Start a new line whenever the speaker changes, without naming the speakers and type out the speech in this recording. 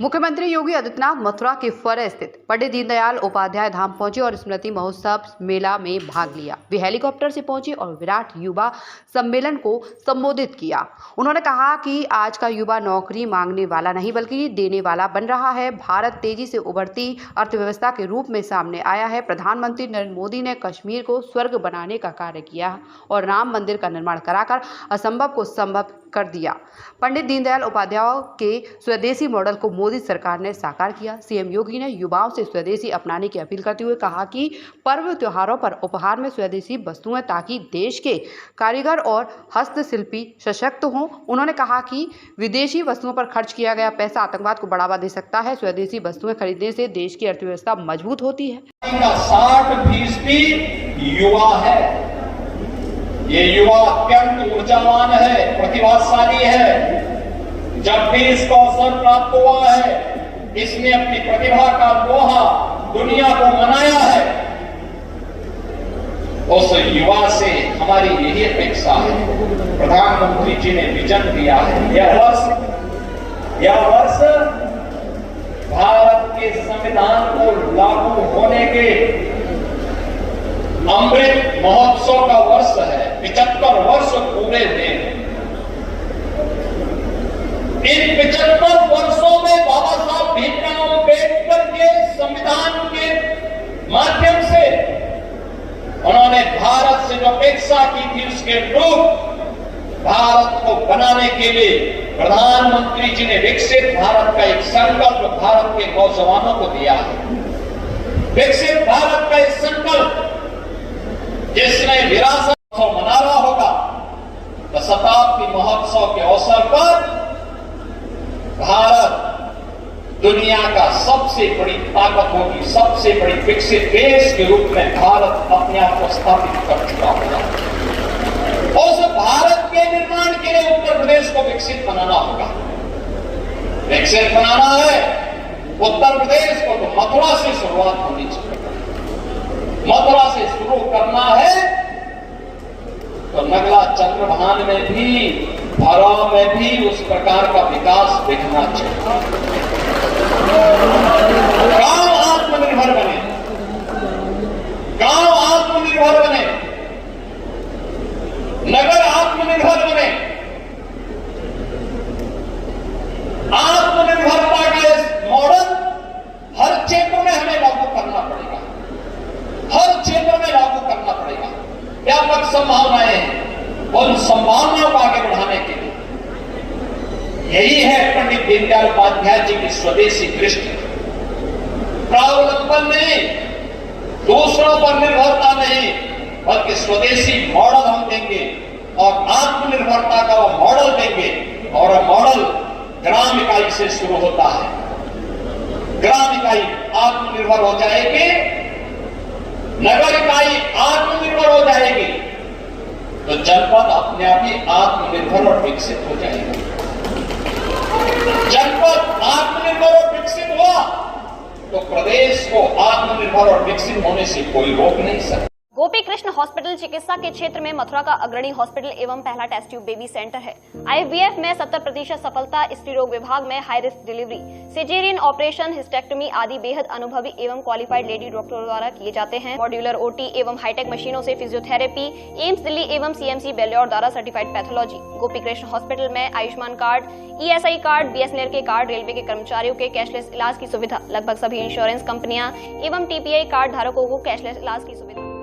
मुख्यमंत्री योगी आदित्यनाथ मथुरा के फरे स्थित पंडित दीनदयाल उपाध्याय धाम पहुंचे और स्मृति महोत्सव मेला में भाग लिया। वे हेलीकॉप्टर से पहुंचे और विराट युवा सम्मेलन को संबोधित किया। उन्होंने कहा कि आज का युवा नौकरी मांगने वाला नहीं बल्कि देने वाला बन रहा है। भारत तेजी से उभरती अर्थव्यवस्था के रूप में सामने आया है। प्रधानमंत्री नरेंद्र मोदी ने कश्मीर को स्वर्ग बनाने का कार्य किया और राम मंदिर का निर्माण कराकर असंभव को संभव कर दिया। पंडित दीनदयाल उपाध्याय के स्वदेशी मॉडल को मोदी सरकार ने साकार किया। सीएम योगी ने युवाओं से स्वदेशी अपनाने की अपील करते हुए कहा कि पर्व त्योहारों पर उपहार में स्वदेशी वस्तुएं ताकि देश के कारीगर और हस्तशिल्पी सशक्त हों। उन्होंने कहा कि विदेशी वस्तुओं पर खर्च किया गया पैसा आतंकवाद को बढ़ावा दे सकता है। स्वदेशी वस्तुएं खरीदने से देश की अर्थव्यवस्था मजबूत होती है।
60% युवा है। ये युवा अत्यंत ऊर्जावान है, प्रतिभाशाली है। जब भी इसको अवसर प्राप्त हुआ है, इसने अपनी प्रतिभा का लोहा दुनिया को मनाया है। उस युवा से हमारी यही अपेक्षा है। प्रधानमंत्री जी ने विजन दिया है। यह वर्ष भारत के संविधान को लागू होने के अमृत महोत्सव का वर्ष है। 75 वर्ष पूरे हुए। इन 75 वर्षों में बाबा साहब भीमराव अम्बेडकर के संविधान के माध्यम से उन्होंने भारत से जो अपेक्षा की थी उसके अनुरूप भारत को बनाने के लिए प्रधानमंत्री जी ने विकसित भारत का एक संकल्प भारत के नौजवानों को दिया है। विकसित भारत का एक संकल्प जिसने विरासत मना रहा होगा, तो शताब्दी महोत्सव के अवसर पर भारत दुनिया का सबसे बड़ी ताकत होगी। सबसे बड़ी विकसित देश के रूप में भारत अपने आप को स्थापित कर चुका होगा। उस भारत के निर्माण के लिए उत्तर प्रदेश को विकसित बनाना होगा। विकसित बनाना है उत्तर प्रदेश को, तो मथुरा से शुरुआत होनी चाहिए। मथुरा से शुरू करना है तो नगला चंद्रभान में भी, भरौ में भी उस प्रकार का विकास दिखना चाहिए। गांव आत्मनिर्भर बने, गांव आत्मनिर्भर बने, नगर आत्मनिर्भर बने। आत्मनिर्भरता का इस मॉडल हर क्षेत्र में हमें लागू करना पड़ेगा। हर क्षेत्र में लागू करना पड़ेगा। व्यापक संभावनाएं हैं, उन संभावनाओं को आगे बढ़ाने के लिए यही है पंडित दीनदयाल उपाध्याय जी की स्वदेशी दृष्टि। प्रावलंबन नहीं, दूसरों पर निर्भरता नहीं, बल्कि स्वदेशी मॉडल हम देंगे और आत्मनिर्भरता का वो मॉडल देंगे। और वो मॉडल ग्राम इकाई से शुरू होता है। ग्राम इकाई आत्मनिर्भर हो जाएगी, नगर इकाई आत्मनिर्भर हो जाएगी, तो जनपद अपने आप ही आत्मनिर्भर और विकसित हो जाएगा। जनपद आत्मनिर्भर और विकसित हुआ तो प्रदेश को आत्मनिर्भर और विकसित होने से कोई रोक नहीं सकता।
गोपी कृष्ण हॉस्पिटल चिकित्सा के क्षेत्र में मथुरा का अग्रणी हॉस्पिटल एवं पहला टेस्ट ट्यूब बेबी सेंटर है। IVF में 70% सफलता, स्त्री रोग विभाग में high risk delivery, caesarean operation, hysterectomy आदि बेहद अनुभवी एवं क्वालिफाइड लेडी डॉक्टरों द्वारा किए जाते हैं। मॉड्यूलर OT एवं हाईटेक मशीनों से फिजियोथेरेपी, एम्स दिल्ली एवं CMC बेल्योर द्वारा certified pathology. Gopi Krishna hospital में Ayushman card, ESI card, BSNL के कार्ड, रेलवे के कर्मचारियों के कैशलेस इलाज की सुविधा, लगभग सभी इंश्योरेंस कंपनियां एवं TPI कार्ड धारकों को कैशलेस इलाज की सुविधा।